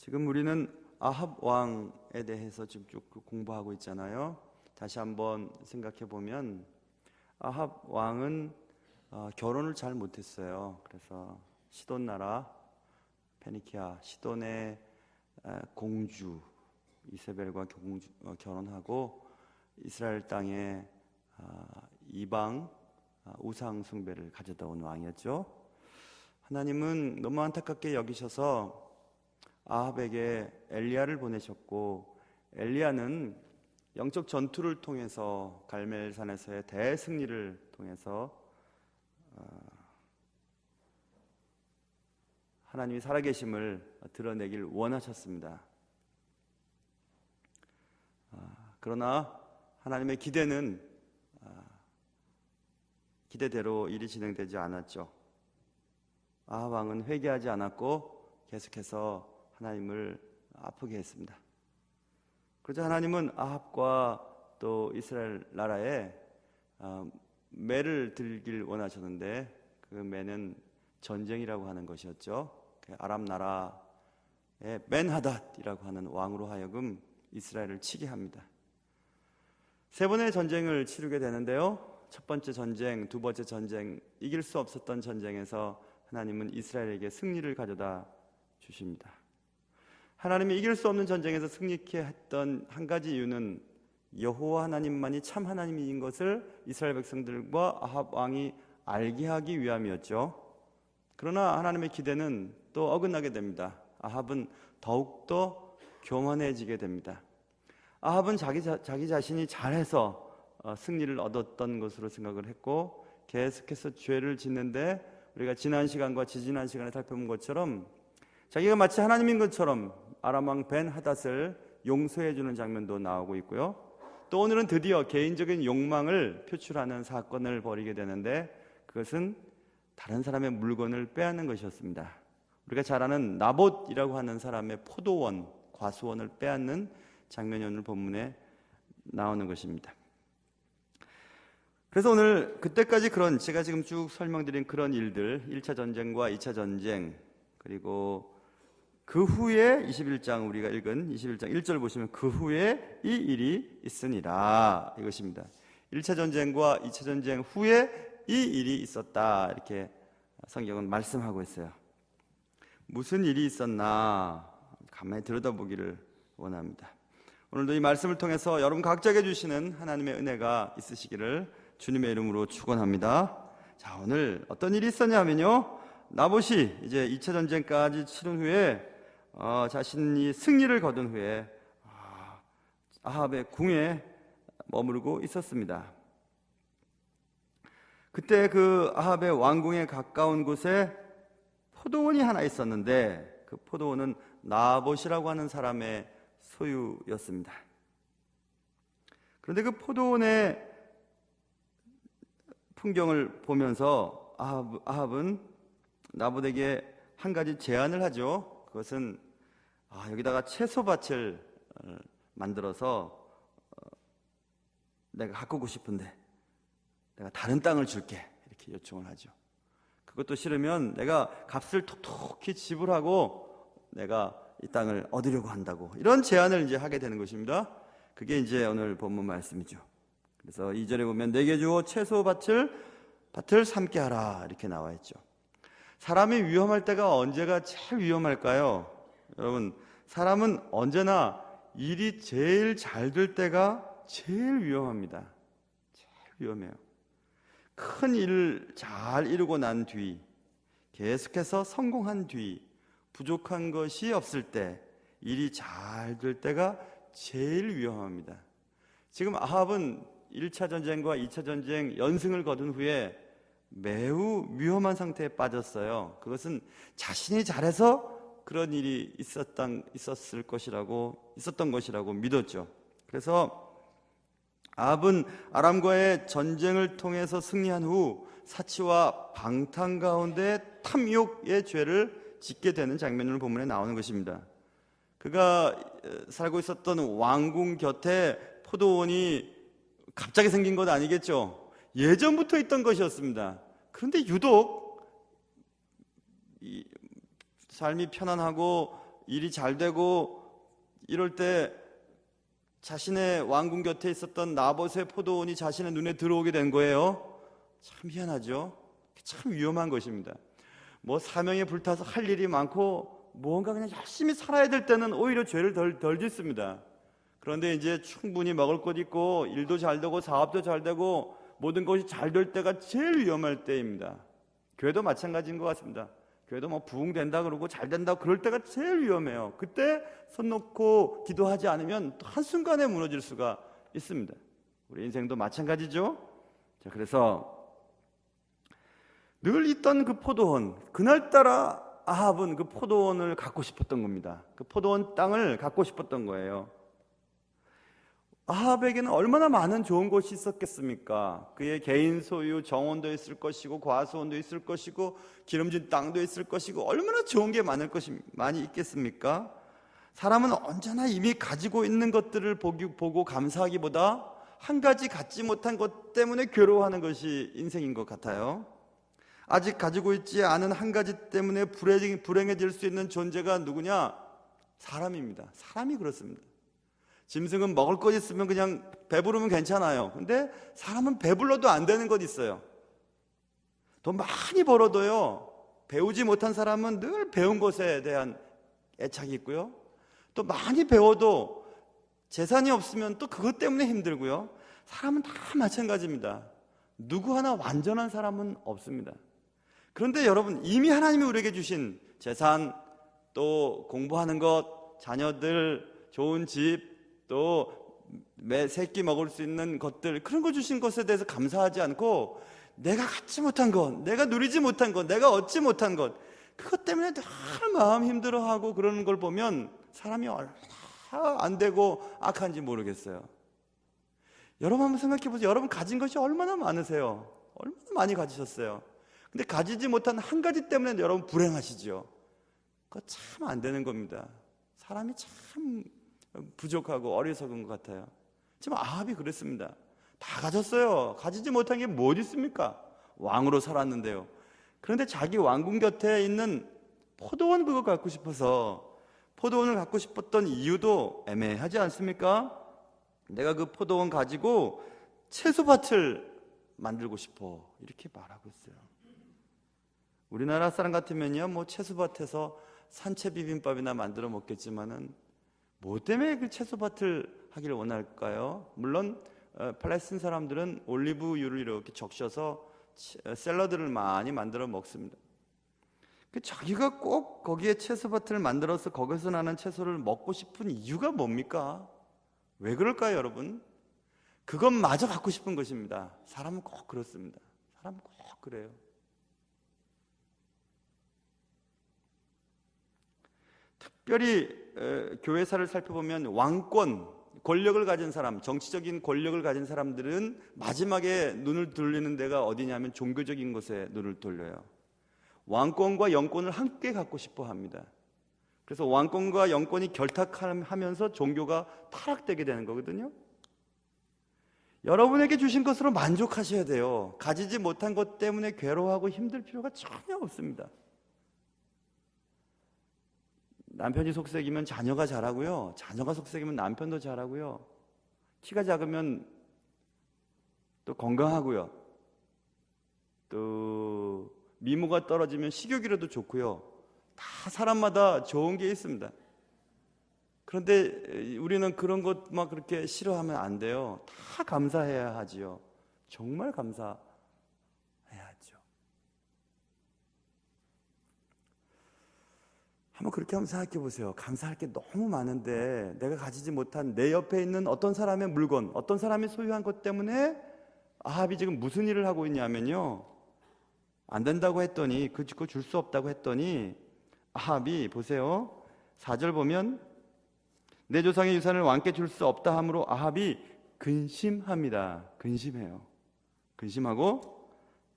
지금 우리는 아합 왕에 대해서 지금 쭉 공부하고 있잖아요. 다시 한번 생각해 보면 아합 왕은 결혼을 잘 못했어요. 그래서 시돈 나라 페니키아 시돈의 공주 이세벨과 결혼하고 이스라엘 땅에 이방 우상 숭배를 가져다 온 왕이었죠. 하나님은 너무 안타깝게 여기셔서 아합에게 엘리야를 보내셨고, 엘리야는 영적 전투를 통해서 갈멜산에서의 대승리를 통해서 하나님이 살아계심을 드러내길 원하셨습니다. 그러나 하나님의 기대는 기대대로 일이 진행되지 않았죠. 아합 왕은 회개하지 않았고 계속해서 하나님을 아프게 했습니다. 그러자 하나님은 아합과 또 이스라엘 나라에 매를 들길 원하셨는데, 그 매는 전쟁이라고 하는 것이었죠. 아람 나라의 벤하닷이라고 하는 왕으로 하여금 이스라엘을 치게 합니다. 세 번의 전쟁을 치르게 되는데요, 첫 번째 전쟁, 두 번째 전쟁, 이길 수 없었던 전쟁에서 하나님은 이스라엘에게 승리를 가져다 주십니다. 하나님이 이길 수 없는 전쟁에서 승리케 했던 한 가지 이유는 여호와 하나님만이 참 하나님인 것을 이스라엘 백성들과 아합 왕이 알게 하기 위함이었죠. 그러나 하나님의 기대는 또 어긋나게 됩니다. 아합은 더욱더 교만해지게 됩니다. 아합은 자기 자신이 잘해서 승리를 얻었던 것으로 생각을 했고, 계속해서 죄를 짓는데, 우리가 지난 시간과 지지난 시간에 살펴본 것처럼 자기가 마치 하나님인 것처럼 아람 왕 벤하닷을 용서해 주는 장면도 나오고 있고요. 또 오늘은 드디어 개인적인 욕망을 표출하는 사건을 벌이게 되는데, 그것은 다른 사람의 물건을 빼앗는 것이었습니다. 우리가 잘 아는 나봇이라고 하는 사람의 포도원, 과수원을 빼앗는 장면이 오늘 본문에 나오는 것입니다. 그래서 오늘 그때까지 제가 지금 쭉 설명드린 그런 일들, 1차 전쟁과 2차 전쟁, 그리고 그 후에 21장 우리가 읽은 21장 1절 보시면 그 후에 이 일이 있으니라, 이것입니다. 1차 전쟁과 2차 전쟁 후에 이 일이 있었다, 이렇게 성경은 말씀하고 있어요. 무슨 일이 있었나 가만히 들여다보기를 원합니다. 오늘도 이 말씀을 통해서 여러분 각자에게 주시는 하나님의 은혜가 있으시기를 주님의 이름으로 축원합니다. 자, 오늘 어떤 일이 있었냐 하면요, 나봇이 이제 2차 전쟁까지 치른 후에 자신이 승리를 거둔 후에 아합의 궁에 머무르고 있었습니다. 그때 그 아합의 왕궁에 가까운 곳에 포도원이 하나 있었는데, 그 포도원은 나봇이라고 하는 사람의 소유였습니다. 그런데 그 포도원의 풍경을 보면서 아합은 나봇에게 한 가지 제안을 하죠. 그것은 여기다가 채소밭을 만들어서 내가 가꾸고 싶은데 내가 다른 땅을 줄게, 이렇게 요청을 하죠. 그것도 싫으면 내가 값을 톡톡히 지불하고 내가 이 땅을 얻으려고 한다고, 이런 제안을 이제 하게 되는 것입니다. 그게 이제 오늘 본문 말씀이죠. 그래서 2절에 보면 내게 주어 채소밭을 삶게 하라, 이렇게 나와 있죠. 사람이 위험할 때가 언제가 제일 위험할까요? 여러분, 사람은 언제나 일이 제일 잘 될 때가 제일 위험합니다. 제일 위험해요. 큰 일을 잘 이루고 난 뒤, 계속해서 성공한 뒤, 부족한 것이 없을 때, 일이 잘 될 때가 제일 위험합니다. 지금 아합은 1차 전쟁과 2차 전쟁 연승을 거둔 후에 매우 위험한 상태에 빠졌어요. 그것은 자신이 잘해서 그런 일이 있었던 것이라고 믿었죠. 그래서 아합은 아람과의 전쟁을 통해서 승리한 후 사치와 방탕 가운데 탐욕의 죄를 짓게 되는 장면을 본문에 나오는 것입니다. 그가 살고 있었던 왕궁 곁에 포도원이 갑자기 생긴 것 아니겠죠? 예전부터 있던 것이었습니다. 그런데 유독 삶이 편안하고 일이 잘 되고 이럴 때 자신의 왕궁 곁에 있었던 나봇의 포도원이 자신의 눈에 들어오게 된 거예요. 참 희한하죠. 참 위험한 것입니다. 뭐 사명에 불타서 할 일이 많고 뭔가 그냥 열심히 살아야 될 때는 오히려 죄를 덜 짓습니다. 그런데 이제 충분히 먹을 것 있고 일도 잘 되고 사업도 잘 되고 모든 것이 잘 될 때가 제일 위험할 때입니다. 교회도 마찬가지인 것 같습니다. 교회도 뭐 부흥된다 그러고 잘 된다 그럴 때가 제일 위험해요. 그때 손 놓고 기도하지 않으면 또 한순간에 무너질 수가 있습니다. 우리 인생도 마찬가지죠. 자, 그래서 늘 있던 그 포도원, 그날따라 아합은 그 포도원을 갖고 싶었던 겁니다. 그 포도원 땅을 갖고 싶었던 거예요. 아합에게는 얼마나 많은 좋은 곳이 있었겠습니까? 그의 개인 소유 정원도 있을 것이고 과수원도 있을 것이고 기름진 땅도 있을 것이고 얼마나 좋은 게 많이 있겠습니까? 사람은 언제나 이미 가지고 있는 것들을 보고 감사하기보다 한 가지 갖지 못한 것 때문에 괴로워하는 것이 인생인 것 같아요. 아직 가지고 있지 않은 한 가지 때문에 불행해질 수 있는 존재가 누구냐? 사람입니다. 사람이 그렇습니다. 짐승은 먹을 것 있으면 그냥 배부르면 괜찮아요. 근데 사람은 배불러도 안 되는 것 있어요. 돈 많이 벌어도요, 배우지 못한 사람은 늘 배운 것에 대한 애착이 있고요, 또 많이 배워도 재산이 없으면 또 그것 때문에 힘들고요. 사람은 다 마찬가지입니다. 누구 하나 완전한 사람은 없습니다. 그런데 여러분, 이미 하나님이 우리에게 주신 재산, 또 공부하는 것, 자녀들, 좋은 집, 또 매 새끼 먹을 수 있는 것들, 그런 거 주신 것에 대해서 감사하지 않고 내가 갖지 못한 것, 내가 누리지 못한 것, 내가 얻지 못한 것, 그것 때문에 늘 마음 힘들어하고 그러는 걸 보면 사람이 얼마나 안 되고 악한지 모르겠어요. 여러분 한번 생각해 보세요. 여러분 가진 것이 얼마나 많으세요? 얼마나 많이 가지셨어요? 근데 가지지 못한 한 가지 때문에 여러분 불행하시죠? 그거 참 안 되는 겁니다. 사람이 참 부족하고 어리석은 것 같아요. 지금 아합이 그랬습니다. 다 가졌어요. 가지지 못한 게 뭐 있습니까? 왕으로 살았는데요. 그런데 자기 왕궁 곁에 있는 포도원, 그거 갖고 싶어서, 포도원을 갖고 싶었던 이유도 애매하지 않습니까? 내가 그 포도원 가지고 채소밭을 만들고 싶어, 이렇게 말하고 있어요. 우리나라 사람 같으면요, 뭐 채소밭에서 산채 비빔밥이나 만들어 먹겠지만은 뭐 때문에 그 채소밭을 하기를 원할까요? 물론 팔레스틴 사람들은 올리브유를 이렇게 적셔서 샐러드를 많이 만들어 먹습니다. 자기가 꼭 거기에 채소밭을 만들어서 거기서 나는 채소를 먹고 싶은 이유가 뭡니까? 왜 그럴까요, 여러분? 그것마저 갖고 싶은 것입니다. 사람은 꼭 그렇습니다. 사람은 꼭 그래요. 특별히 교회사를 살펴보면 왕권, 권력을 가진 사람, 정치적인 권력을 가진 사람들은 마지막에 눈을 돌리는 데가 어디냐면 종교적인 것에 눈을 돌려요. 왕권과 영권을 함께 갖고 싶어 합니다. 그래서 왕권과 영권이 결탁하면서 종교가 타락되게 되는 거거든요. 여러분에게 주신 것으로 만족하셔야 돼요. 가지지 못한 것 때문에 괴로워하고 힘들 필요가 전혀 없습니다. 남편이 속색이면 자녀가 자라고요, 자녀가 속색이면 남편도 자라고요, 키가 작으면 또 건강하고요, 또 미모가 떨어지면 식욕이라도 좋고요. 다 사람마다 좋은 게 있습니다. 그런데 우리는 그런 것 막 그렇게 싫어하면 안 돼요. 다 감사해야 하지요. 정말 감사해야죠. 한번 그렇게 한번 생각해 보세요. 감사할 게 너무 많은데 내가 가지지 못한 내 옆에 있는 어떤 사람의 물건, 어떤 사람이 소유한 것 때문에 아합이 지금 무슨 일을 하고 있냐면요, 안 된다고 했더니, 그거 줄 수 없다고 했더니 아합이 보세요, 4절 보면 내 조상의 유산을 왕께 줄 수 없다 하므로 아합이 근심합니다. 근심해요. 근심하고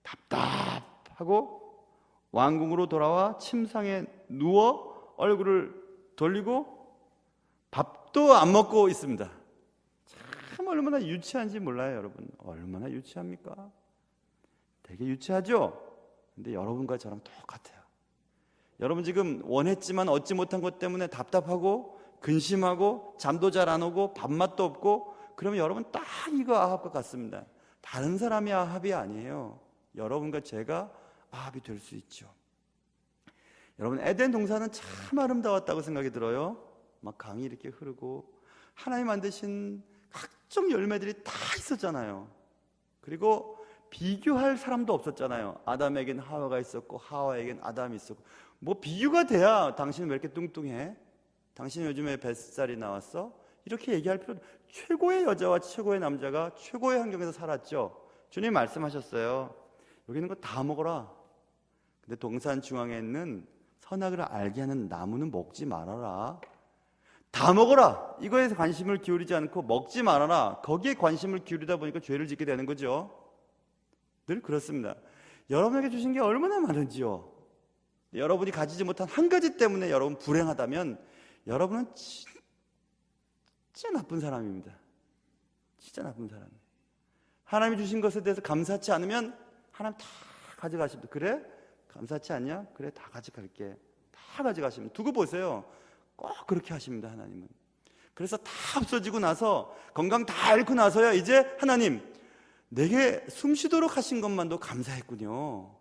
답답하고 왕궁으로 돌아와 침상에 누워 얼굴을 돌리고 밥도 안 먹고 있습니다. 참 얼마나 유치한지 몰라요, 여러분. 얼마나 유치합니까? 되게 유치하죠? 근데 여러분과 저랑 똑같아요. 여러분 지금 원했지만 얻지 못한 것 때문에 답답하고 근심하고 잠도 잘 안 오고 밥맛도 없고, 그러면 여러분 딱 이거 아합과 같습니다. 다른 사람이 아합이 아니에요. 여러분과 제가 아합이 될 수 있죠. 여러분 에덴 동산은 참 아름다웠다고 생각이 들어요. 막 강이 이렇게 흐르고 하나님 만드신 각종 열매들이 다 있었잖아요. 그리고 비교할 사람도 없었잖아요. 아담에겐 하와가 있었고 하와에겐 아담이 있었고, 뭐 비교가 돼야 당신은 왜 이렇게 뚱뚱해? 당신 요즘에 뱃살이 나왔어? 이렇게 얘기할 필요 없어요. 최고의 여자와 최고의 남자가 최고의 환경에서 살았죠. 주님 말씀하셨어요. 여기 있는 거 다 먹어라. 근데 동산 중앙에 있는 선악을 알게 하는 나무는 먹지 말아라. 다 먹어라. 이거에 관심을 기울이지 않고 먹지 말아라. 거기에 관심을 기울이다 보니까 죄를 짓게 되는 거죠. 늘 그렇습니다. 여러분에게 주신 게 얼마나 많은지요. 여러분이 가지지 못한 한 가지 때문에 여러분 불행하다면 여러분은 진짜 나쁜 사람입니다. 진짜 나쁜 사람이에요. 하나님이 주신 것에 대해서 감사치 않으면 하나님 다 가져가십니다. 그래? 감사치 않냐? 그래, 다 가져갈게. 다 가져가십니다. 두고 보세요. 꼭 그렇게 하십니다. 하나님은. 그래서 다 없어지고 나서 건강 다 잃고 나서야 이제 하나님, 내게 숨 쉬도록 하신 것만도 감사했군요.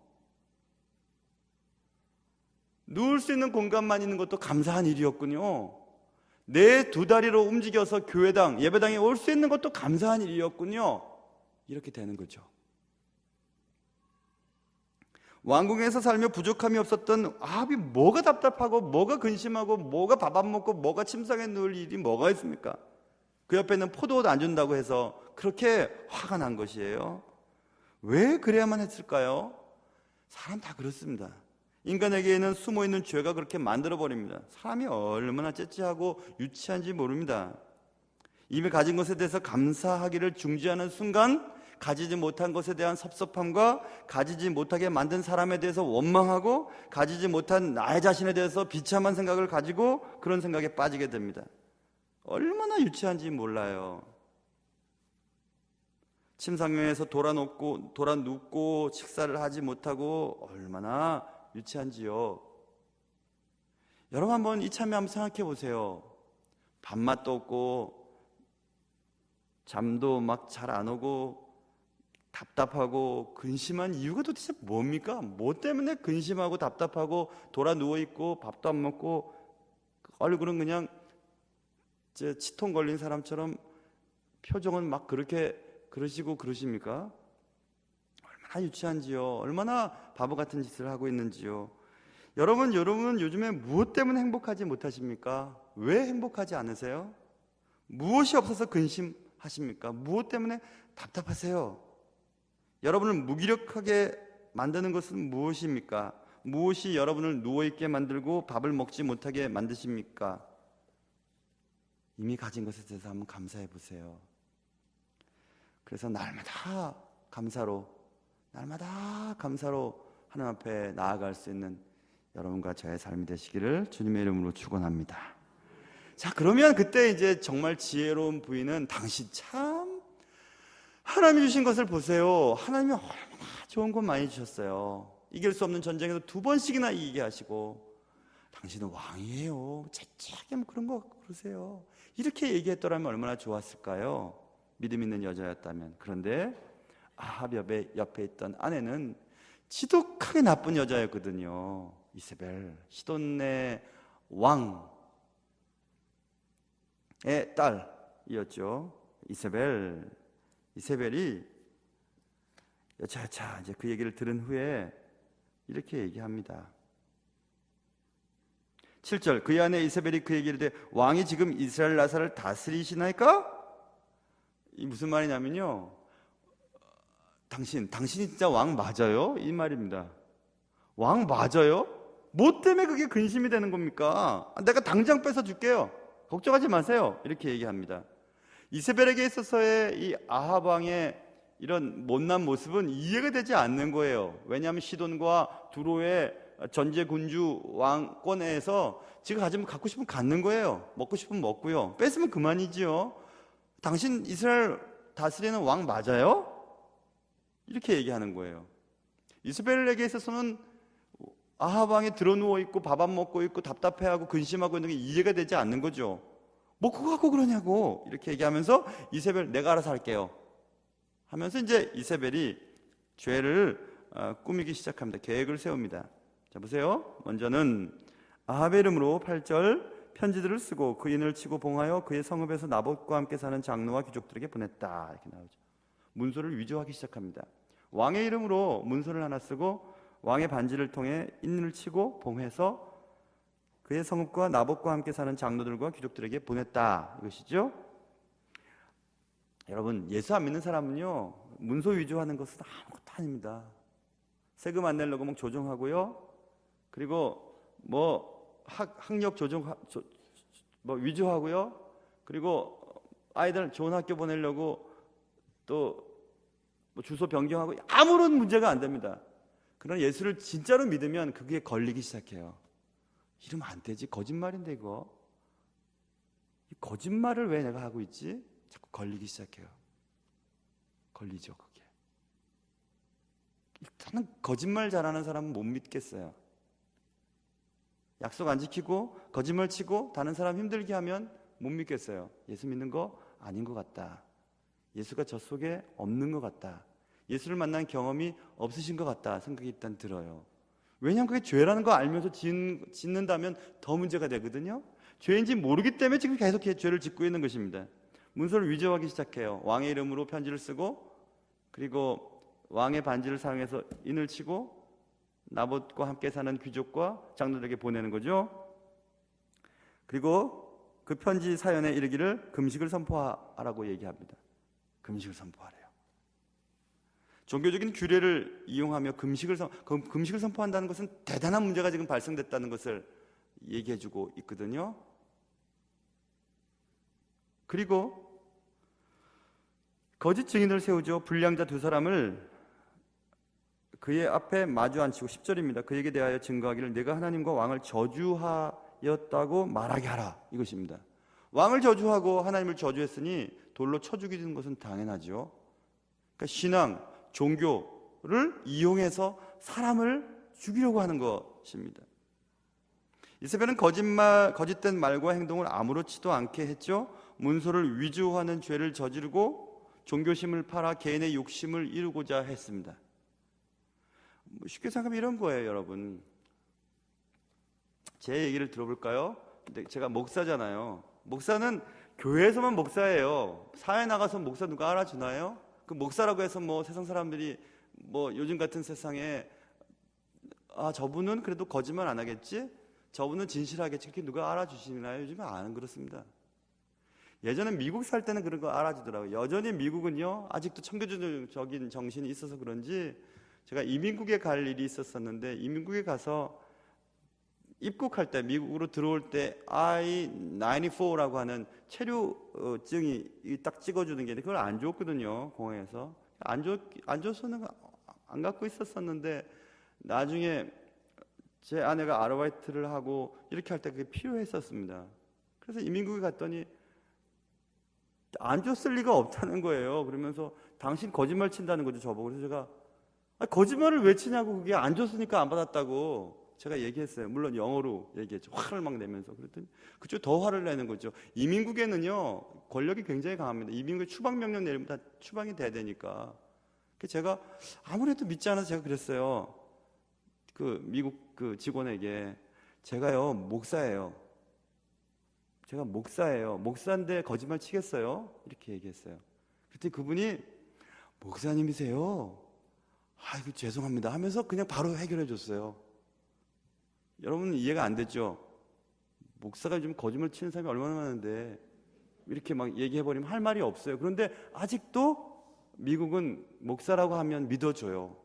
누울 수 있는 공간만 있는 것도 감사한 일이었군요. 내 두 다리로 움직여서 교회당, 예배당에 올 수 있는 것도 감사한 일이었군요. 이렇게 되는 거죠. 왕궁에서 살며 부족함이 없었던 아합이 뭐가 답답하고 뭐가 근심하고 뭐가 밥 안 먹고 뭐가 침상에 누울 일이 뭐가 있습니까? 그 옆에는 포도옷 안 준다고 해서 그렇게 화가 난 것이에요. 왜 그래야만 했을까요? 사람 다 그렇습니다. 인간에게는 숨어있는 죄가 그렇게 만들어버립니다. 사람이 얼마나 째째하고 유치한지 모릅니다. 이미 가진 것에 대해서 감사하기를 중지하는 순간 가지지 못한 것에 대한 섭섭함과 가지지 못하게 만든 사람에 대해서 원망하고 가지지 못한 나의 자신에 대해서 비참한 생각을 가지고 그런 생각에 빠지게 됩니다. 얼마나 유치한지 몰라요. 침상에서 돌아 눕고 식사를 하지 못하고 얼마나 유치한지요. 여러분 한번 이참에 한번 생각해 보세요. 밥맛도 없고 잠도 막 잘 안 오고 답답하고 근심한 이유가 도대체 뭡니까? 뭐 때문에 근심하고 답답하고 돌아 누워있고 밥도 안 먹고 얼굴은 그냥 치통 걸린 사람처럼 표정은 막 그러시고 그러십니까? 얼마나 유치한지요. 얼마나 바보 같은 짓을 하고 있는지요. 여러분 요즘에 무엇 때문에 행복하지 못하십니까? 왜 행복하지 않으세요? 무엇이 없어서 근심하십니까? 무엇 때문에 답답하세요? 여러분을 무기력하게 만드는 것은 무엇입니까? 무엇이 여러분을 누워있게 만들고 밥을 먹지 못하게 만드십니까? 이미 가진 것에 대해서 한번 감사해 보세요. 그래서 날마다 감사로 하나님 앞에 나아갈 수 있는 여러분과 저의 삶이 되시기를 주님의 이름으로 축원합니다. 자, 그러면 그때 이제 정말 지혜로운 부인은 당신 참 하나님이 주신 것을 보세요. 하나님이 얼마나 좋은 것 많이 주셨어요. 이길 수 없는 전쟁에서 2번씩이나 이기게 하시고 당신은 왕이에요. 재치하게 그런 거 그러세요. 이렇게 얘기했더라면 얼마나 좋았을까요? 믿음 있는 여자였다면. 그런데 아합 옆에 있던 아내는 지독하게 나쁜 여자였거든요. 이세벨, 시돈의 왕의 딸이었죠. 이세벨이 여차여차 이제 그 얘기를 들은 후에 이렇게 얘기합니다. 7절, 그의 아내 이세벨이 그 얘기를 해 왕이 지금 이스라엘 나사를 다스리시나이까? 이 무슨 말이냐면요, 당신이 진짜 왕 맞아요? 이 말입니다. 왕 맞아요? 뭐 때문에 그게 근심이 되는 겁니까? 내가 당장 뺏어줄게요. 걱정하지 마세요. 이렇게 얘기합니다. 이세벨에게 있어서의 이 아합 왕의 이런 못난 모습은 이해가 되지 않는 거예요. 왜냐하면 시돈과 두로의 전제군주 왕권에서 지가 갖고 싶으면 갖는 거예요. 먹고 싶으면 먹고요. 뺏으면 그만이지요. 당신 이스라엘 다스리는 왕 맞아요? 이렇게 얘기하는 거예요. 이세벨에게 있어서는 아합 왕이 드러누워 있고 밥 안 먹고 있고 답답해하고 근심하고 있는 게 이해가 되지 않는 거죠. 뭐 그거 갖고 그러냐고 이렇게 얘기하면서 이세벨 내가 알아서 할게요 하면서 이제 이세벨이 죄를 꾸미기 시작합니다. 계획을 세웁니다. 자 보세요. 먼저는 아합의 이름으로 8절 편지들을 쓰고 그 인을 치고 봉하여 그의 성읍에서 나봇과 함께 사는 장로와 귀족들에게 보냈다. 이렇게 나오죠. 문서를 위조하기 시작합니다. 왕의 이름으로 문서를 하나 쓰고 왕의 반지를 통해 인을 치고 봉해서 그의 성읍과 나봇과 함께 사는 장로들과 귀족들에게 보냈다. 이것이죠. 여러분 예수 안 믿는 사람은요 문서 위조하는 것은 아무것도 아닙니다. 세금 안 내려고 막 조종하고요. 그리고 뭐 학력 조종 뭐 위조하고요. 그리고 아이들 좋은 학교 보내려고 또 뭐 주소 변경하고 아무런 문제가 안 됩니다. 그러나 예수를 진짜로 믿으면 그게 걸리기 시작해요. 이러면 안 되지. 거짓말인데 이거. 이 거짓말을 왜 내가 하고 있지? 자꾸 걸리기 시작해요. 걸리죠 그게. 일단은 거짓말 잘하는 사람은 못 믿겠어요. 약속 안 지키고 거짓말 치고 다른 사람 힘들게 하면 못 믿겠어요. 예수 믿는 거 아닌 것 같다. 예수가 저 속에 없는 것 같다. 예수를 만난 경험이 없으신 것 같다 생각이 일단 들어요. 왜냐하면 그게 죄라는 거 알면서 짓는다면 더 문제가 되거든요. 죄인지 모르기 때문에 지금 계속 죄를 짓고 있는 것입니다. 문서를 위조하기 시작해요. 왕의 이름으로 편지를 쓰고 그리고 왕의 반지를 사용해서 인을 치고 나봇과 함께 사는 귀족과 장로들에게 보내는 거죠. 그리고 그 편지 사연에 이르기를 금식을 선포하라고 얘기합니다. 금식을 선포하래요. 종교적인 규례를 이용하며 금식을 선포한다는 것은 대단한 문제가 지금 발생됐다는 것을 얘기해주고 있거든요. 그리고 거짓 증인을 세우죠. 불량자 두 사람을 그의 앞에 마주 앉히고 10절입니다. 그에게 대하여 증거하기를 내가 하나님과 왕을 저주하였다고 말하게 하라. 이것입니다. 왕을 저주하고 하나님을 저주했으니 돌로 쳐 죽이는 것은 당연하죠. 그러니까 신앙, 종교를 이용해서 사람을 죽이려고 하는 것입니다. 이세벨은 거짓된 말과 행동을 아무렇지도 않게 했죠. 문서를 위조하는 죄를 저지르고 종교심을 팔아 개인의 욕심을 이루고자 했습니다. 쉽게 생각하면 이런 거예요, 여러분. 제 얘기를 들어볼까요? 근데 제가 목사잖아요. 목사는 교회에서만 목사예요. 사회 나가서 목사 누가 알아주나요? 그 목사라고 해서 뭐 세상 사람들이 뭐 요즘 같은 세상에 저분은 그래도 거짓말 안 하겠지? 저분은 진실하겠지? 그렇게 누가 알아주시나요? 요즘은 안 그렇습니다. 예전에 미국 살 때는 그런 거 알아주더라고요. 여전히 미국은요 아직도 청교도적인 정신이 있어서 그런지 제가 이민국에 갈 일이 있었었는데 이민국에 가서 입국할 때 미국으로 들어올 때 I-94라고 하는 체류증이 딱 찍어주는 게 그걸 안 줬거든요. 공항에서 안 줬어는 안 갖고 있었었는데 나중에 제 아내가 아르바이트를 하고 이렇게 할 때 그게 필요했었습니다. 그래서 이민국에 갔더니 안 줬을 리가 없다는 거예요. 그러면서 당신 거짓말 친다는 거죠, 저보고. 그래서 제가 거짓말을 왜 치냐고, 그게 안 줬으니까 안 받았다고 제가 얘기했어요. 물론 영어로 얘기했죠. 화를 막 내면서. 그랬더니 그쪽 더 화를 내는 거죠. 이민국에는요 권력이 굉장히 강합니다. 이민국에 추방명령 내리면 다 추방이 돼야 되니까. 제가 아무래도 믿지 않아서 제가 그랬어요. 그 미국 그 직원에게 제가요 목사예요. 제가 목사예요. 목사인데 거짓말 치겠어요? 이렇게 얘기했어요. 그랬더니 그분이 목사님이세요? 아이고 죄송합니다 하면서 그냥 바로 해결해 줬어요. 여러분 이해가 안 됐죠? 목사가 요즘 거짓말 치는 사람이 얼마나 많은데 이렇게 막 얘기해버리면 할 말이 없어요. 그런데 아직도 미국은 목사라고 하면 믿어줘요.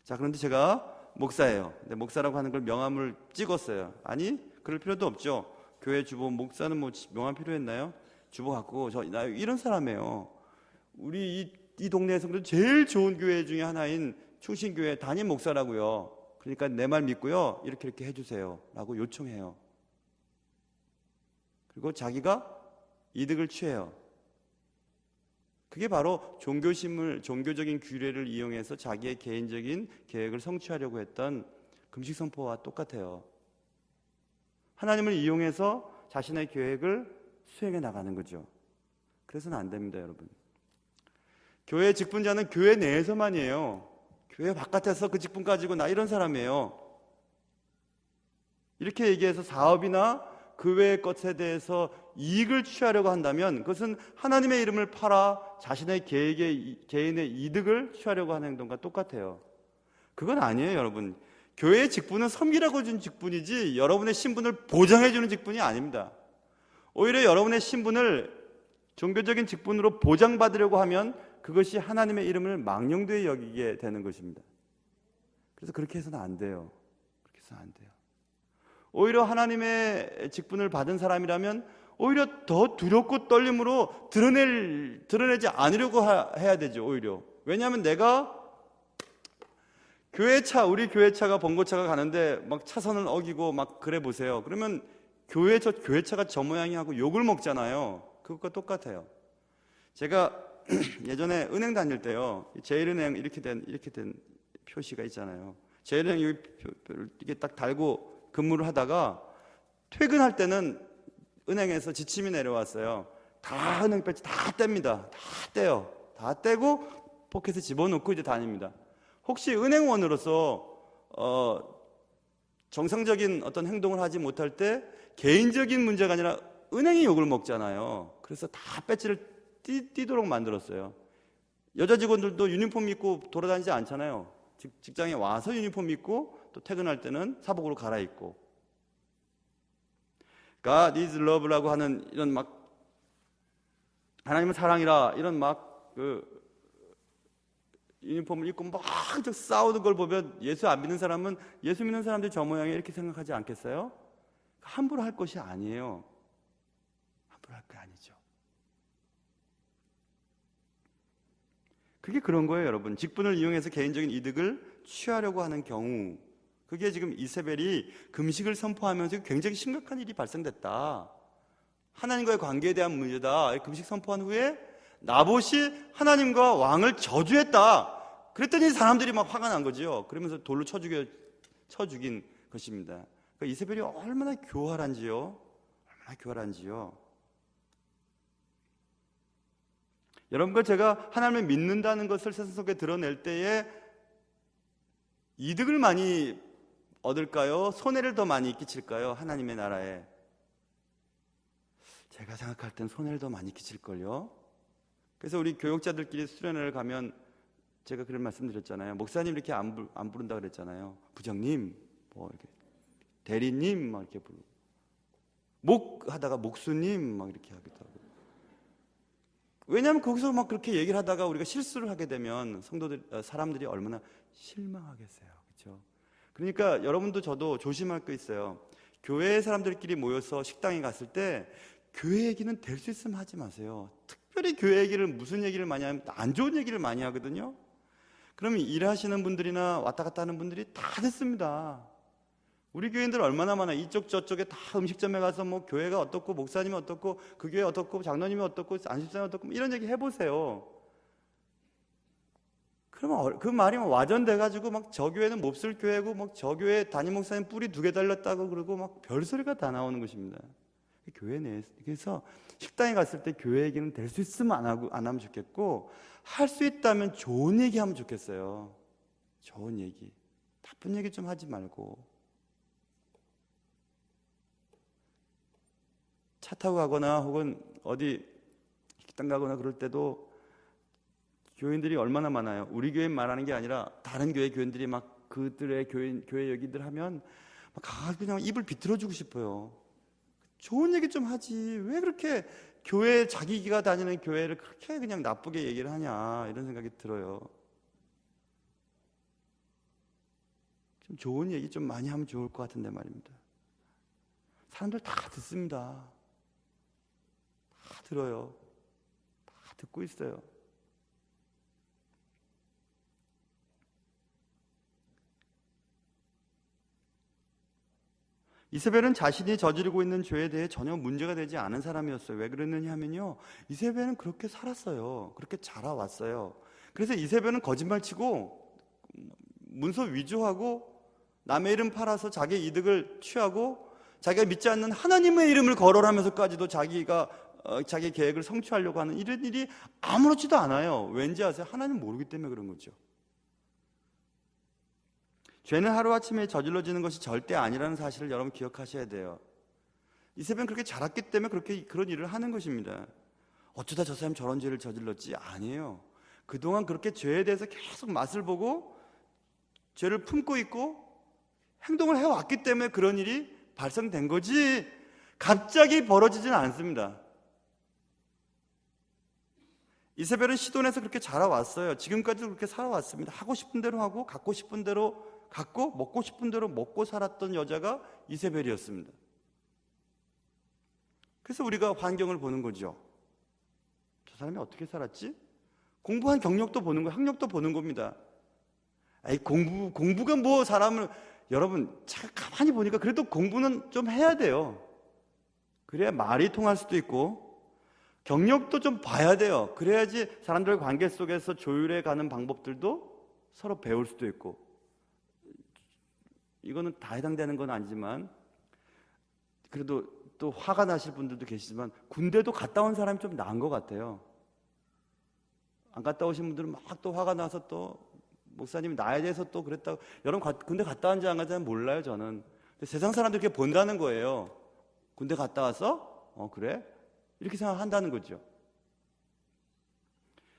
자, 그런데 제가 목사예요. 근데 목사라고 하는 걸 명함을 찍었어요. 아니, 그럴 필요도 없죠. 교회 주보, 목사는 뭐 명함 필요했나요? 주보 갖고 나 이런 사람이에요. 우리 이 동네에서 그래도 제일 좋은 교회 중에 하나인 충신교회 담임 목사라고요. 그러니까 내 말 믿고요. 이렇게 해주세요. 라고 요청해요. 그리고 자기가 이득을 취해요. 그게 바로 종교적인 규례를 이용해서 자기의 개인적인 계획을 성취하려고 했던 금식 선포와 똑같아요. 하나님을 이용해서 자신의 계획을 수행해 나가는 거죠. 그래서는 안 됩니다, 여러분. 교회 직분자는 교회 내에서만이에요. 교회 바깥에서 그 직분 가지고 나 이런 사람이에요. 이렇게 얘기해서 사업이나 그 외의 것에 대해서 이익을 취하려고 한다면 그것은 하나님의 이름을 팔아 자신의 개인의 이득을 취하려고 하는 행동과 똑같아요. 그건 아니에요, 여러분. 교회의 직분은 섬기라고 준 직분이지 여러분의 신분을 보장해 주는 직분이 아닙니다. 오히려 여러분의 신분을 종교적인 직분으로 보장받으려고 하면 그것이 하나님의 이름을 망령되이 여기게 되는 것입니다. 그래서 그렇게 해서는 안 돼요. 그렇게 해서는 안 돼요. 오히려 하나님의 직분을 받은 사람이라면 오히려 더 두렵고 떨림으로 드러내지 않으려고 해야 되죠. 오히려. 왜냐하면 내가 우리 교회차가 번거차가 가는데 막 차선을 어기고 막 그래 보세요. 그러면 교회차가 저 모양이 하고 욕을 먹잖아요. 그것과 똑같아요. 제가 예전에 은행 다닐 때요, 제일은행 이렇게 된 표시가 있잖아요. 제일은행 여기 이렇게 딱 달고 근무를 하다가 퇴근할 때는 은행에서 지침이 내려왔어요. 다 은행 배지 다 뗍니다. 다 떼요. 다 떼고 포켓에 집어넣고 이제 다닙니다. 혹시 은행원으로서 정상적인 어떤 행동을 하지 못할 때 개인적인 문제가 아니라 은행이 욕을 먹잖아요. 그래서 다 배지를 띄도록 만들었어요. 여자 직원들도 유니폼 입고 돌아다니지 않잖아요. 직장에 와서 유니폼 입고 또 퇴근할 때는 사복으로 갈아입고. God is love라고 하는 이런 막 하나님은 사랑이라 이런 막 유니폼을 입고 막 싸우는 걸 보면 예수 안 믿는 사람은 예수 믿는 사람들이 저 모양에 이렇게 생각하지 않겠어요? 함부로 할 것이 아니에요. 함부로 할 게 아니죠. 그게 그런 거예요, 여러분. 직분을 이용해서 개인적인 이득을 취하려고 하는 경우, 그게 지금 이세벨이 금식을 선포하면서 굉장히 심각한 일이 발생됐다. 하나님과의 관계에 대한 문제다. 금식 선포한 후에 나봇이 하나님과 왕을 저주했다. 그랬더니 사람들이 막 화가 난 거죠. 그러면서 돌로 쳐 죽인 것입니다. 그러니까 이세벨이 얼마나 교활한지요. 얼마나 교활한지요. 여러분과 제가 하나님을 믿는다는 것을 세상 속에 드러낼 때에 이득을 많이 얻을까요? 손해를 더 많이 끼칠까요? 하나님의 나라에. 제가 생각할 땐 손해를 더 많이 끼칠걸요. 그래서 우리 교역자들끼리 수련회를 가면 제가 그런 말씀 드렸잖아요. 목사님 이렇게 안 부른다 그랬잖아요. 부장님, 뭐 이렇게 대리님 막 이렇게 부르고, 목 하다가 목수님 막 이렇게 하기도 하고. 왜냐하면 거기서 막 그렇게 얘기를 하다가 우리가 실수를 하게 되면 사람들이 얼마나 실망하겠어요. 그렇죠? 그러니까 여러분도 저도 조심할 거 있어요. 교회 사람들끼리 모여서 식당에 갔을 때 교회 얘기는 될 수 있으면 하지 마세요. 특별히 교회 얘기를 무슨 얘기를 많이 하면 안 좋은 얘기를 많이 하거든요. 그러면 일하시는 분들이나 왔다 갔다 하는 분들이 다 듣습니다. 우리 교인들 얼마나 많아. 이쪽 저쪽에 다 음식점에 가서 뭐 교회가 어떻고 목사님이 어떻고 그 교회 어떻고 장로님이 어떻고 안식사님이 어떻고 이런 얘기 해보세요. 그러면 그 말이 막 와전돼가지고 막 저 교회는 몹쓸 교회고 막 저 교회 담임 목사님 뿌리 2개 달렸다고 그러고 막 별소리가 다 나오는 것입니다. 교회 내에서. 그래서 식당에 갔을 때 교회 얘기는 될 수 있으면 안 하면 좋겠고, 할 수 있다면 좋은 얘기 하면 좋겠어요. 좋은 얘기. 나쁜 얘기 좀 하지 말고. 차 타고 가거나 혹은 어디 식당 가거나 그럴 때도 교인들이 얼마나 많아요. 우리 교회 말하는 게 아니라 다른 교회 교인들이 막 그들의 교회 얘기들 하면 막 가서 그냥 입을 비틀어주고 싶어요. 좋은 얘기 좀 하지. 왜 그렇게 자기가 다니는 교회를 그렇게 그냥 나쁘게 얘기를 하냐, 이런 생각이 들어요. 좀 좋은 얘기 좀 많이 하면 좋을 것 같은데 말입니다. 사람들 다 듣습니다. 다 들어요. 다 듣고 있어요. 이세벨은 자신이 저지르고 있는 죄에 대해 전혀 문제가 되지 않은 사람이었어요. 왜 그랬느냐 하면요, 이세벨은 그렇게 살았어요. 그렇게 자라왔어요. 그래서 이세벨은 거짓말치고 문서 위조하고 남의 이름 팔아서 자기 이득을 취하고 자기가 믿지 않는 하나님의 이름을 거론하면서까지도 자기가 자기 계획을 성취하려고 하는 이런 일이 아무렇지도 않아요. 왠지 아세요? 하나님 모르기 때문에 그런 거죠. 죄는 하루아침에 저질러지는 것이 절대 아니라는 사실을 여러분 기억하셔야 돼요. 이세벨은 그렇게 자랐기 때문에 그런 일을 하는 것입니다. 어쩌다 저 사람이 저런 죄를 저질렀지? 아니에요. 그동안 그렇게 죄에 대해서 계속 맛을 보고 죄를 품고 있고 행동을 해왔기 때문에 그런 일이 발생된 거지 갑자기 벌어지지는 않습니다. 이세벨은 시돈에서 그렇게 자라왔어요. 지금까지도 그렇게 살아왔습니다. 하고 싶은 대로 하고 갖고 싶은 대로 갖고 먹고 싶은 대로 먹고 살았던 여자가 이세벨이었습니다. 그래서 우리가 환경을 보는 거죠. 저 사람이 어떻게 살았지? 공부한 경력도 보는 거예요. 학력도 보는 겁니다. 아이, 공부가 뭐 사람을, 여러분 가만히 보니까 그래도 공부는 좀 해야 돼요. 그래야 말이 통할 수도 있고 경력도 좀 봐야 돼요. 그래야지 사람들의 관계 속에서 조율해 가는 방법들도 서로 배울 수도 있고. 이거는 다 해당되는 건 아니지만 그래도 또 화가 나실 분들도 계시지만 군대도 갔다 온 사람이 좀 나은 것 같아요. 안 갔다 오신 분들은 막 또 화가 나서 또 목사님이 나에 대해서 또 그랬다고. 여러분 군대 갔다 왔는지 안 갔다 왔는지 몰라요. 저는. 근데 세상 사람들이 이렇게 본다는 거예요. 군대 갔다 와서? 그래? 이렇게 생각한다는 거죠.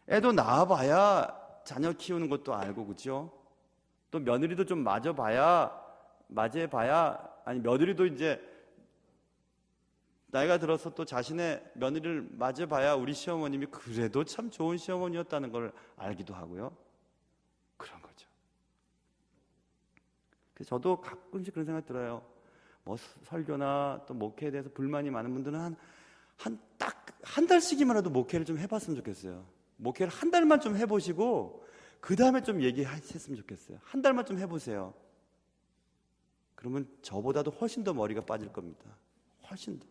애도 낳아봐야 자녀 키우는 것도 알고, 그죠? 또 며느리도 좀 맞아봐야, 아니 며느리도 이제 나이가 들어서 또 자신의 며느리를 맞아봐야 우리 시어머님이 그래도 참 좋은 시어머니였다는 걸 알기도 하고요. 그런 거죠. 그래서 저도 가끔씩 그런 생각이 들어요. 뭐 설교나 또 목회에 대해서 불만이 많은 분들은 딱 한 달씩이만 해도 목회를 좀 해봤으면 좋겠어요. 목회를 한 달만 좀 해보시고 그 다음에 좀 얘기했으면 좋겠어요. 한 달만 좀 해보세요. 그러면 저보다도 훨씬 더 머리가 빠질 겁니다. 훨씬 더.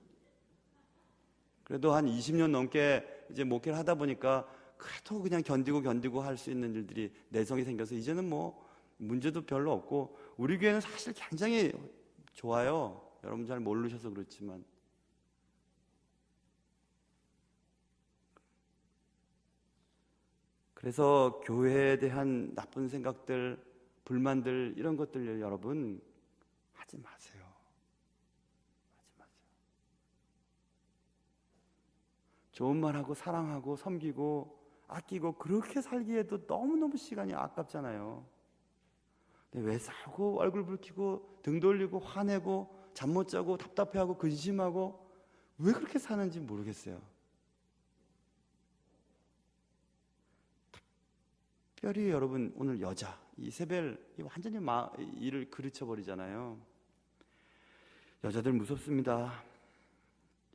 그래도 한 20년 넘게 이제 목회를 하다 보니까 그래도 그냥 견디고 할 수 있는 일들이 내성이 생겨서 이제는 뭐 문제도 별로 없고 우리 교회는 사실 굉장히 좋아요. 여러분 잘 모르셔서 그렇지만. 그래서 교회에 대한 나쁜 생각들, 불만들 이런 것들 여러분 하지 마세요. 하지 마세요. 좋은 말하고 사랑하고 섬기고 아끼고 그렇게 살기에도 너무너무 시간이 아깝잖아요. 근데 왜 싸우고 얼굴 붉히고 등 돌리고 화내고 잠 못 자고 답답해하고 근심하고 왜 그렇게 사는지 모르겠어요. 특별히 여러분 오늘 여자 이세벨 완전히 일을 그르쳐버리잖아요. 여자들 무섭습니다.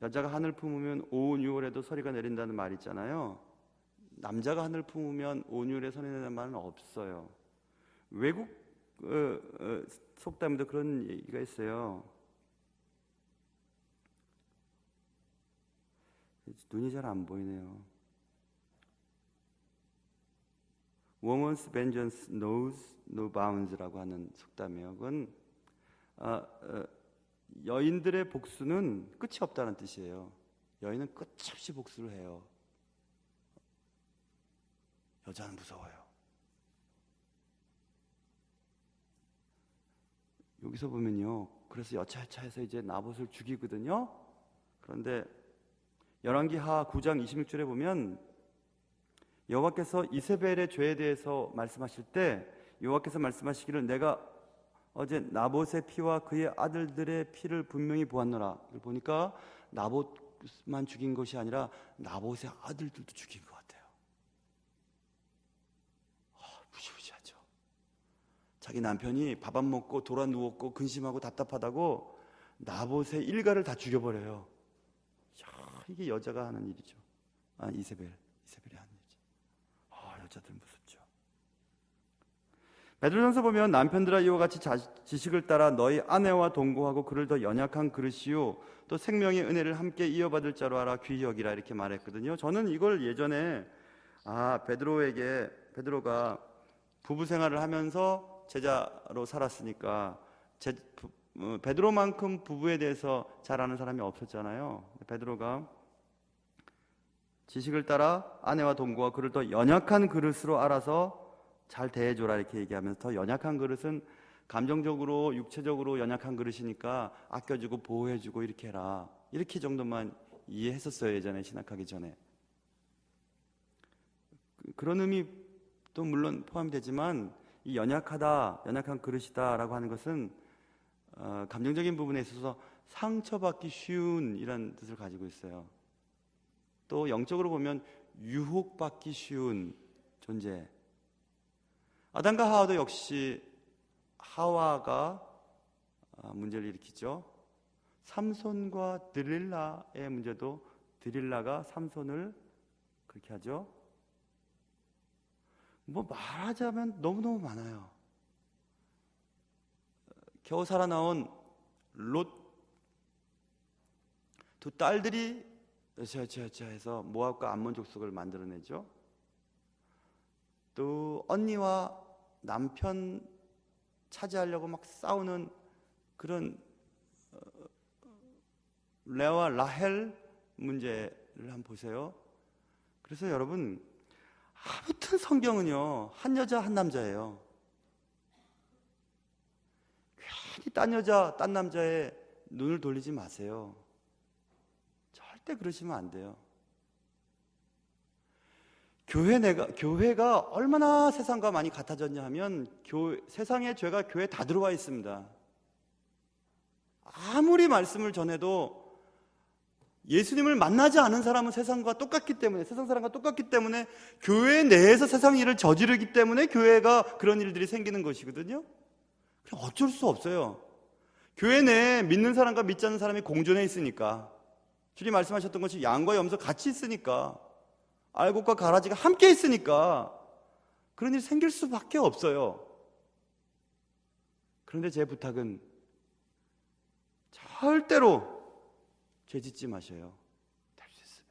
여자가 하늘 품으면 온유월에도 서리가 내린다는 말 있잖아요. 남자가 하늘 품으면 온유월에 서리 내린다는 말은 없어요. 외국 속담에도 그런 얘기가 있어요. 눈이 잘 안 보이네요. Woman's vengeance knows no bounds라고 하는 속담이에요. 그건 여인들의 복수는 끝이 없다는 뜻이에요. 여인은 끝없이 복수를 해요. 여자는 무서워요. 여기서 보면요. 그래서 여차여차해서 이제 나봇을 죽이거든요. 그런데 열왕기하 9장 26절에 보면 여호와께서 이세벨의 죄에 대해서 말씀하실 때 여호와께서 말씀하시기를 내가 어제 나봇의 피와 그의 아들들의 피를 분명히 보았노라. 이걸 보니까 나봇만 죽인 것이 아니라 나봇의 아들들도 죽인 것 같아요. 무시무시하죠. 자기 남편이 밥 안 먹고 돌아 누웠고 근심하고 답답하다고 나봇의 일가를 다 죽여버려요. 이게 여자가 하는 일이죠. 이세벨이 하는 일이죠. 여자들 무섭죠. 베드로전서 보면 남편들아 이와 같이 지식을 따라 너희 아내와 동거하고 그를 더 연약한 그릇이요 또 생명의 은혜를 함께 이어받을 자로 알아 귀히 여기라 이렇게 말했거든요. 저는 이걸 예전에 베드로가 부부 생활을 하면서 제자로 살았으니까 베드로만큼 부부에 대해서 잘 아는 사람이 없었잖아요. 베드로가 지식을 따라 아내와 동거와 그를 더 연약한 그릇으로 알아서 잘 대해줘라 이렇게 얘기하면서, 더 연약한 그릇은 감정적으로 육체적으로 연약한 그릇이니까 아껴주고 보호해주고 이렇게 해라, 이렇게 정도만 이해했었어요, 예전에 신학하기 전에. 그런 의미도 물론 포함이 되지만 이 연약한 그릇이다 라고 하는 것은 감정적인 부분에 있어서 상처받기 쉬운 이런 뜻을 가지고 있어요. 또 영적으로 보면 유혹받기 쉬운 존재. 아담과 하와도 역시 하와가 문제를 일으키죠. 삼손과 드릴라의 문제도 드릴라가 삼손을 그렇게 하죠. 뭐 말하자면 너무너무 많아요. 겨우 살아나온 롯 두 딸들이 해서 모압과 암몬 족속을 만들어내죠. 또 언니와 남편 차지하려고 막 싸우는 그런 레아와 라헬 문제를 한번 보세요. 그래서 여러분, 아무튼 성경은요 한 여자 한 남자예요. 괜히 딴 여자 딴 남자에 눈을 돌리지 마세요. 절대 그러시면 안 돼요. 교회가 얼마나 세상과 많이 같아졌냐 하면 세상의 죄가 교회에 다 들어와 있습니다. 아무리 말씀을 전해도 예수님을 만나지 않은 사람은 세상 사람과 똑같기 때문에 교회 내에서 세상 일을 저지르기 때문에 교회가 그런 일들이 생기는 것이거든요. 그냥 어쩔 수 없어요. 교회 내에 믿는 사람과 믿지 않는 사람이 공존해 있으니까, 주님 말씀하셨던 것이 양과 염소 같이 있으니까, 알곡과 가라지가 함께 있으니까 그런 일이 생길 수밖에 없어요. 그런데 제 부탁은 절대로 죄 짓지 마셔요. 될 수 있으면.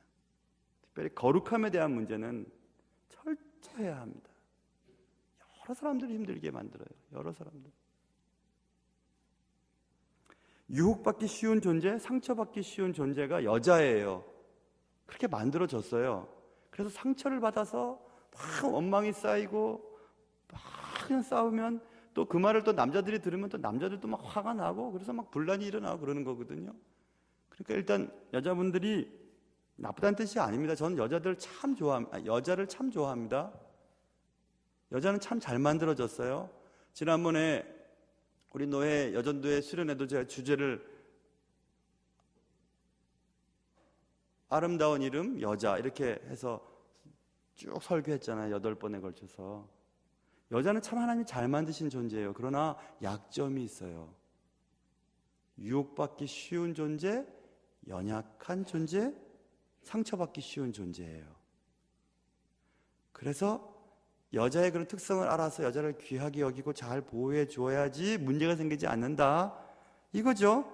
특별히 거룩함에 대한 문제는 철저해야 합니다. 여러 사람들을 힘들게 만들어요. 여러 사람들. 유혹받기 쉬운 존재, 상처받기 쉬운 존재가 여자예요. 그렇게 만들어졌어요. 그래서 상처를 받아서 막 원망이 쌓이고 막 그냥 싸우면, 또 그 말을 또 남자들이 들으면 또 남자들도 막 화가 나고, 그래서 막 분란이 일어나고 그러는 거거든요. 그러니까 일단 여자분들이 나쁘다는 뜻이 아닙니다. 저는 여자를 참 좋아합니다. 여자는 참 잘 만들어졌어요. 지난번에 우리 노회 여전도회 수련회도 제가 주제를 아름다운 이름 여자 이렇게 해서 쭉 설교했잖아요. 8번에 걸쳐서. 여자는 참 하나님이 잘 만드신 존재예요. 그러나 약점이 있어요. 유혹받기 쉬운 존재, 연약한 존재, 상처받기 쉬운 존재예요. 그래서 여자의 그런 특성을 알아서 여자를 귀하게 여기고 잘 보호해 주어야지 문제가 생기지 않는다, 이거죠.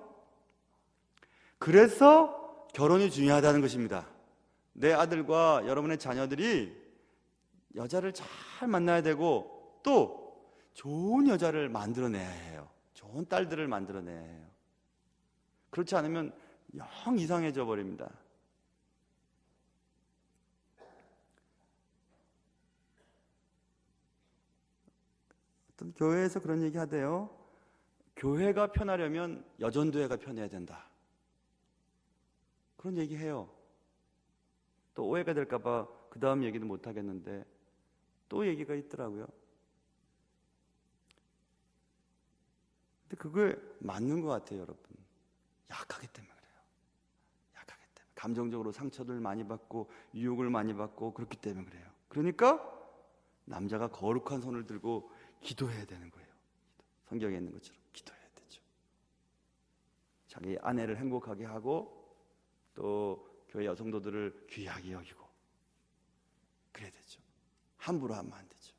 그래서 결혼이 중요하다는 것입니다. 내 아들과 여러분의 자녀들이 여자를 잘 만나야 되고, 또 좋은 여자를 만들어내야 해요. 좋은 딸들을 만들어내야 해요. 그렇지 않으면 영 이상해져 버립니다. 어떤 교회에서 그런 얘기 하대요. 교회가 편하려면 여전도회가 편해야 된다, 그런 얘기 해요. 또 오해가 될까봐 그 다음 얘기도 못 하겠는데 또 얘기가 있더라고요. 근데 그게 맞는 것 같아요, 여러분. 약하기 때문에 그래요. 약하기 때문에. 감정적으로 상처를 많이 받고 유혹을 많이 받고 그렇기 때문에 그래요. 그러니까 남자가 거룩한 손을 들고 기도해야 되는 거예요. 성경에 있는 것처럼 기도해야 되죠. 자기 아내를 행복하게 하고 또 교회 여성도들을 귀하게 여기고 그래야 되죠. 함부로 하면 안 되죠.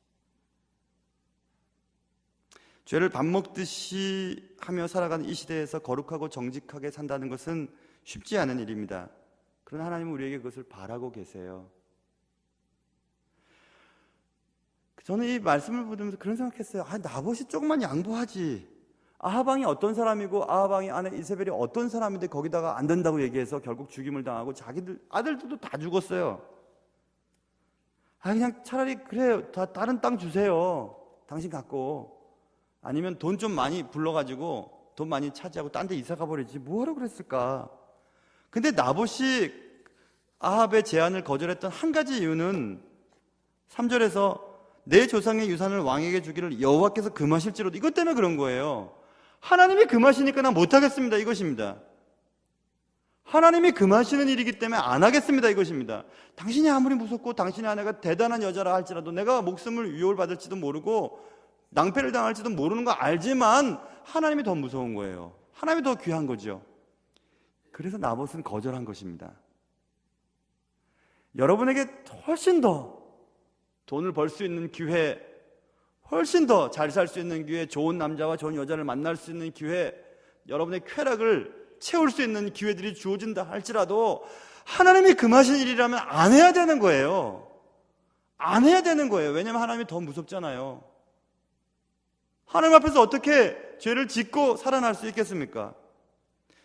죄를 밥 먹듯이 하며 살아가는 이 시대에서 거룩하고 정직하게 산다는 것은 쉽지 않은 일입니다. 그러나 하나님은 우리에게 그것을 바라고 계세요. 저는 이 말씀을 보면서 그런 생각했어요. 나봇이 조금만 양보하지. 아합 왕이 어떤 사람이고 아합 왕의 아내 이세벨이 어떤 사람인데 거기다가 안 된다고 얘기해서 결국 죽임을 당하고 자기들 아들들도 다 죽었어요. 그냥 차라리 그래요. 다른 땅 주세요. 당신 갖고. 아니면 돈 좀 많이 불러가지고 돈 많이 차지하고 딴 데 이사 가버리지. 뭐하러 그랬을까? 근데 나봇이 아합의 제안을 거절했던 한 가지 이유는 3절에서 내 조상의 유산을 왕에게 주기를 여호와께서 금하실지로도, 이것 때문에 그런 거예요. 하나님이 금하시니까 나 못하겠습니다, 이것입니다. 하나님이 금하시는 일이기 때문에 안 하겠습니다, 이것입니다. 당신이 아무리 무섭고 당신의 아내가 대단한 여자라 할지라도 내가 목숨을 위협을 받을지도 모르고 낭패를 당할지도 모르는 거 알지만 하나님이 더 무서운 거예요. 하나님이 더 귀한 거죠. 그래서 나봇은 거절한 것입니다. 여러분에게 훨씬 더 돈을 벌 수 있는 기회, 훨씬 더 잘 살 수 있는 기회, 좋은 남자와 좋은 여자를 만날 수 있는 기회, 여러분의 쾌락을 채울 수 있는 기회들이 주어진다 할지라도 하나님이 금하신 일이라면 안 해야 되는 거예요. 안 해야 되는 거예요. 왜냐하면 하나님이 더 무섭잖아요. 하나님 앞에서 어떻게 죄를 짓고 살아날 수 있겠습니까?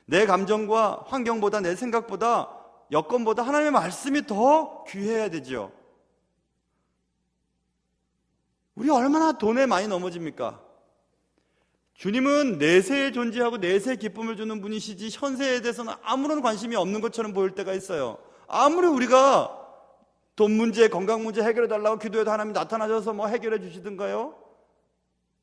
내 감정과 환경보다, 내 생각보다, 여건보다 하나님의 말씀이 더 귀해야 되죠. 우리 얼마나 돈에 많이 넘어집니까? 주님은 내세에 존재하고 내세에 기쁨을 주는 분이시지 현세에 대해서는 아무런 관심이 없는 것처럼 보일 때가 있어요. 아무리 우리가 돈 문제, 건강 문제 해결해 달라고 기도해도 하나님이 나타나셔서 뭐 해결해 주시던가요?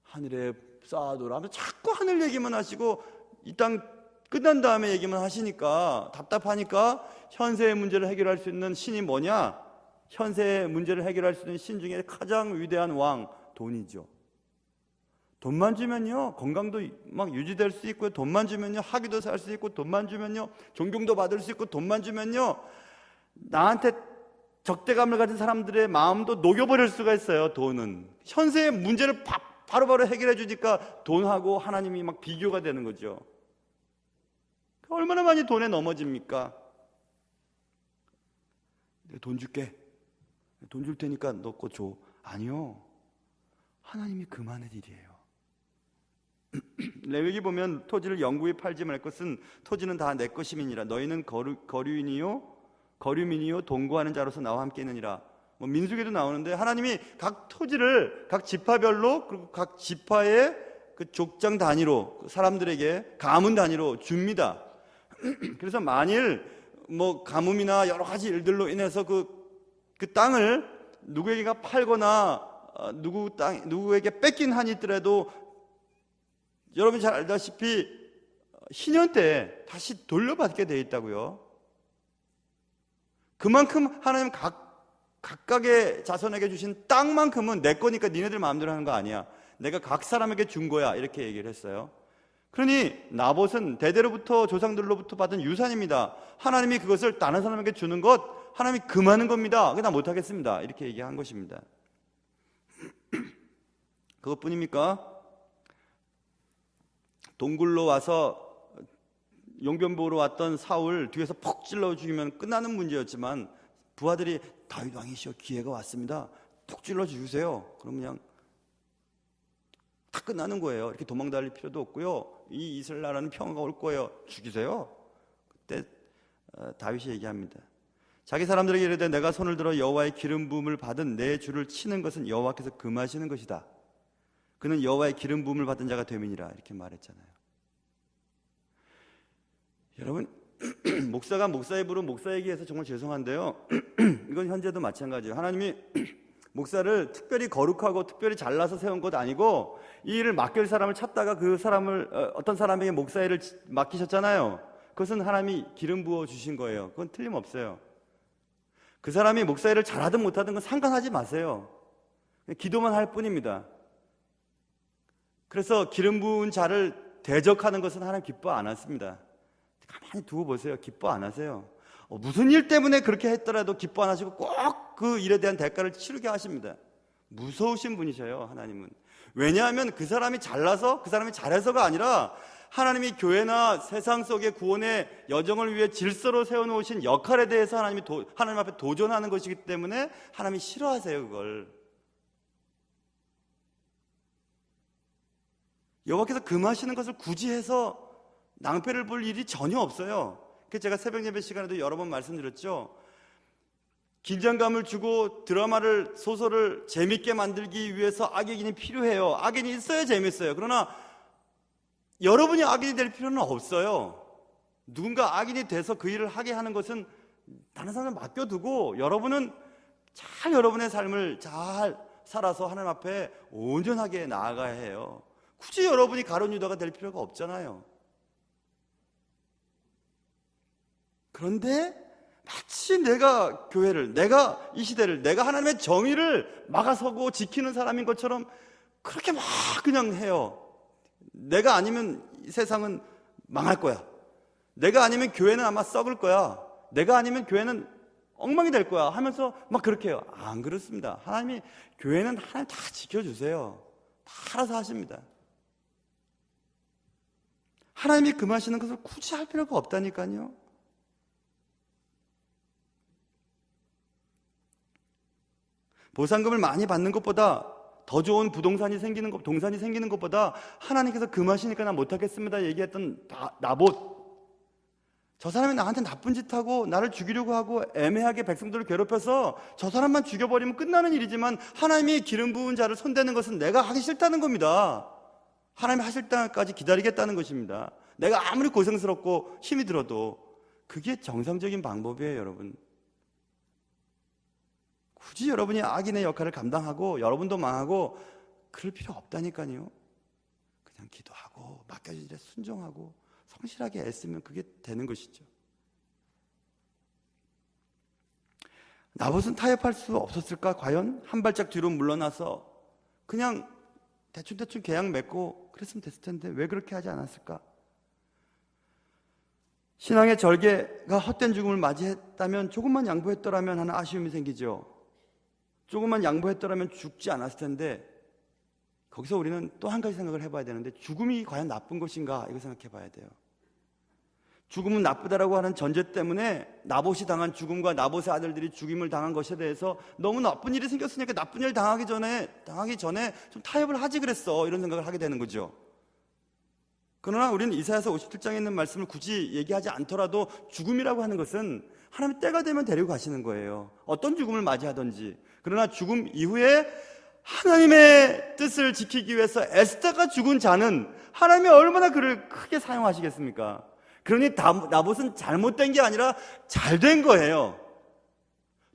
하늘에 쌓아두라 하면서 자꾸 하늘 얘기만 하시고 이 땅 끝난 다음에 얘기만 하시니까 답답하니까 현세의 문제를 해결할 수 있는 신이 뭐냐? 현세의 문제를 해결할 수 있는 신 중에 가장 위대한 왕, 돈이죠. 돈만 주면요 건강도 막 유지될 수 있고요, 돈만 주면요 학위도 살 수 있고, 돈만 주면요 존경도 받을 수 있고, 돈만 주면요 나한테 적대감을 가진 사람들의 마음도 녹여버릴 수가 있어요. 돈은 현세의 문제를 바로바로 해결해 주니까 돈하고 하나님이 막 비교가 되는 거죠. 얼마나 많이 돈에 넘어집니까? 내가 돈 줄게, 돈 줄 테니까 너 거 줘. 아니요, 하나님이 금하는 일이에요. 레위기 보면 토지를 영구히 팔지 말 것은 토지는 다 내 것임이니라. 너희는 거류민이요 동거하는 자로서 나와 함께 있느니라. 뭐 민수기도 나오는데 하나님이 각 토지를 각 지파별로, 그리고 각 지파의 그 족장 단위로 사람들에게 가문 단위로 줍니다. 그래서 만일 뭐 가뭄이나 여러 가지 일들로 인해서 그 땅을 누구에게가 팔거나 누구에게 뺏긴 한이 있더라도 여러분이 잘 알다시피 희년 때 다시 돌려받게 되어 있다고요. 그만큼 하나님 각각의 자손에게 주신 땅만큼은 내 거니까 니네들 마음대로 하는 거 아니야. 내가 각 사람에게 준 거야. 이렇게 얘기를 했어요. 그러니 나봇은 대대로부터 조상들로부터 받은 유산입니다. 하나님이 그것을 다른 사람에게 주는 것, 하나님이 금하는 겁니다. 나 못하겠습니다. 이렇게 얘기한 것입니다. 그것뿐입니까? 동굴로 와서 용변 보러 왔던 사울 뒤에서 퍽 찔러 죽이면 끝나는 문제였지만 부하들이 다윗 왕이시여 기회가 왔습니다. 푹 찔러 주세요. 그럼 그냥 다 끝나는 거예요. 이렇게 도망 달릴 필요도 없고요. 이 이스라엘 나라는 평화가 올 거예요. 죽이세요. 그때 다윗이 얘기합니다. 자기 사람들에게 이르되 내가 손을 들어 여호와의 기름 부음을 받은 내 주를 치는 것은 여호와께서 금하시는 것이다. 그는 여호와의 기름 부음을 받은 자가 됨이니라. 이렇게 말했잖아요. 여러분, 목사가 목사의 부름 목사 얘기해서 정말 죄송한데요. 이건 현재도 마찬가지예요. 하나님이 목사를 특별히 거룩하고 특별히 잘나서 세운 것 아니고 이 일을 맡길 사람을 찾다가 그 사람을 어떤 사람에게 목사 일을 맡기셨잖아요. 그것은 하나님이 기름 부어 주신 거예요. 그건 틀림없어요. 그 사람이 목사 일을 잘하든 못하든 건 상관하지 마세요. 기도만 할 뿐입니다. 그래서 기름 부은 자를 대적하는 것은 하나님 기뻐 안 하십니다. 가만히 두고 보세요. 기뻐 안 하세요. 무슨 일 때문에 그렇게 했더라도 기뻐 안 하시고 꼭 그 일에 대한 대가를 치르게 하십니다. 무서우신 분이셔요, 하나님은. 왜냐하면 그 사람이 잘나서, 그 사람이 잘해서가 아니라 하나님이 교회나 세상 속의 구원의 여정을 위해 질서로 세워놓으신 역할에 대해서 하나님 앞에 도전하는 것이기 때문에 하나님이 싫어하세요, 그걸. 여호와께서 금하시는 것을 굳이 해서 낭패를 볼 일이 전혀 없어요. 그래서 제가 새벽 예배 시간에도 여러 번 말씀드렸죠. 긴장감을 주고 드라마를, 소설을 재밌게 만들기 위해서 악인이 필요해요. 악인이 있어야 재밌어요. 그러나 여러분이 악인이 될 필요는 없어요. 누군가 악인이 돼서 그 일을 하게 하는 것은 다른 사람을 맡겨두고 여러분은 잘 여러분의 삶을 잘 살아서 하나님 앞에 온전하게 나아가야 해요. 굳이 여러분이 가룟 유다가 될 필요가 없잖아요. 그런데 마치 내가 교회를, 내가 이 시대를, 내가 하나님의 정의를 막아서고 지키는 사람인 것처럼 그렇게 막 그냥 해요. 내가 아니면 이 세상은 망할 거야. 내가 아니면 교회는 아마 썩을 거야. 내가 아니면 교회는 엉망이 될 거야 하면서 막 그렇게 해요. 안 그렇습니다. 하나님이 교회는 하나님 다 지켜주세요. 다 알아서 하십니다. 하나님이 금하시는 것을 굳이 할 필요가 없다니까요. 보상금을 많이 받는 것보다, 더 좋은 부동산이 생기는 것, 동산이 생기는 것보다 하나님께서 금하시니까 나 못하겠습니다 얘기했던 나봇, 저 사람이 나한테 나쁜 짓 하고 나를 죽이려고 하고 애매하게 백성들을 괴롭혀서 저 사람만 죽여버리면 끝나는 일이지만 하나님이 기름 부은 자를 손대는 것은 내가 하기 싫다는 겁니다. 하나님이 하실 때까지 기다리겠다는 것입니다. 내가 아무리 고생스럽고 힘이 들어도 그게 정상적인 방법이에요, 여러분. 굳이 여러분이 악인의 역할을 감당하고 여러분도 망하고 그럴 필요 없다니까요. 그냥 기도하고 맡겨진 일에 순종하고 성실하게 애쓰면 그게 되는 것이죠. 나봇은 타협할 수 없었을까? 과연 한 발짝 뒤로 물러나서 그냥 대충 계약 맺고 그랬으면 됐을 텐데 왜 그렇게 하지 않았을까? 신앙의 절개가 헛된 죽음을 맞이했다면, 조금만 양보했더라면 하는 아쉬움이 생기죠. 조금만 양보했더라면 죽지 않았을 텐데, 거기서 우리는 또 한 가지 생각을 해봐야 되는데, 죽음이 과연 나쁜 것인가? 이거 생각해 봐야 돼요. 죽음은 나쁘다라고 하는 전제 때문에 나봇이 당한 죽음과 나봇의 아들들이 죽임을 당한 것에 대해서 너무 나쁜 일이 생겼으니까 나쁜 일 당하기 전에 좀 타협을 하지 그랬어, 이런 생각을 하게 되는 거죠. 그러나 우리는 이사야서 57장에 있는 말씀을 굳이 얘기하지 않더라도 죽음이라고 하는 것은 하나님의 때가 되면 데리고 가시는 거예요. 어떤 죽음을 맞이하든지. 그러나 죽음 이후에 하나님의 뜻을 지키기 위해서 애쓰다가 죽은 자는 하나님이 얼마나 그를 크게 사용하시겠습니까? 그러니 나봇은 잘못된 게 아니라 잘된 거예요.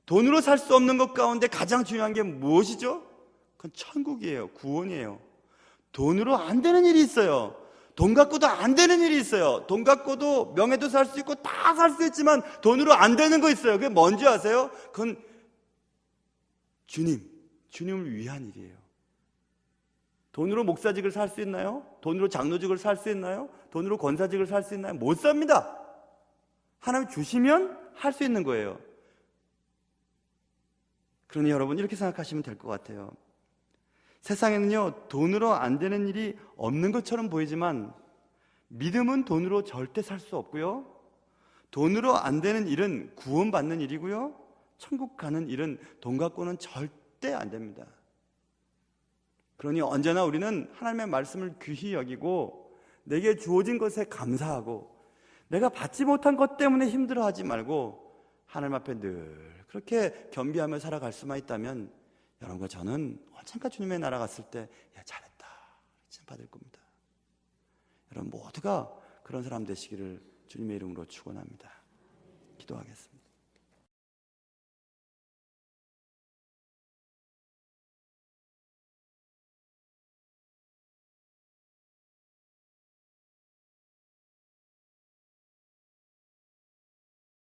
돈으로 살 수 없는 것 가운데 가장 중요한 게 무엇이죠? 그건 천국이에요. 구원이에요. 돈으로 안 되는 일이 있어요. 돈 갖고도 안 되는 일이 있어요. 돈 갖고도 명예도 살 수 있고 다 살 수 있지만 돈으로 안 되는 거 있어요. 그게 뭔지 아세요? 그건 주님을 위한 일이에요. 돈으로 목사직을 살 수 있나요? 돈으로 장로직을 살 수 있나요? 돈으로 권사직을 살 수 있나요? 못 삽니다. 하나님 주시면 할 수 있는 거예요. 그러니 여러분 이렇게 생각하시면 될 것 같아요. 세상에는요, 돈으로 안 되는 일이 없는 것처럼 보이지만 믿음은 돈으로 절대 살 수 없고요, 돈으로 안 되는 일은 구원받는 일이고요, 천국 가는 일은 돈 갖고는 절대 안 됩니다. 그러니 언제나 우리는 하나님의 말씀을 귀히 여기고 내게 주어진 것에 감사하고 내가 받지 못한 것 때문에 힘들어하지 말고 하나님 앞에 늘 그렇게 겸비하며 살아갈 수만 있다면 여러분과 저는 언젠가 주님의 나라 갔을 때 잘했다 칭찬 받을 겁니다. 여러분 모두가 그런 사람 되시기를 주님의 이름으로 축원합니다. 기도하겠습니다.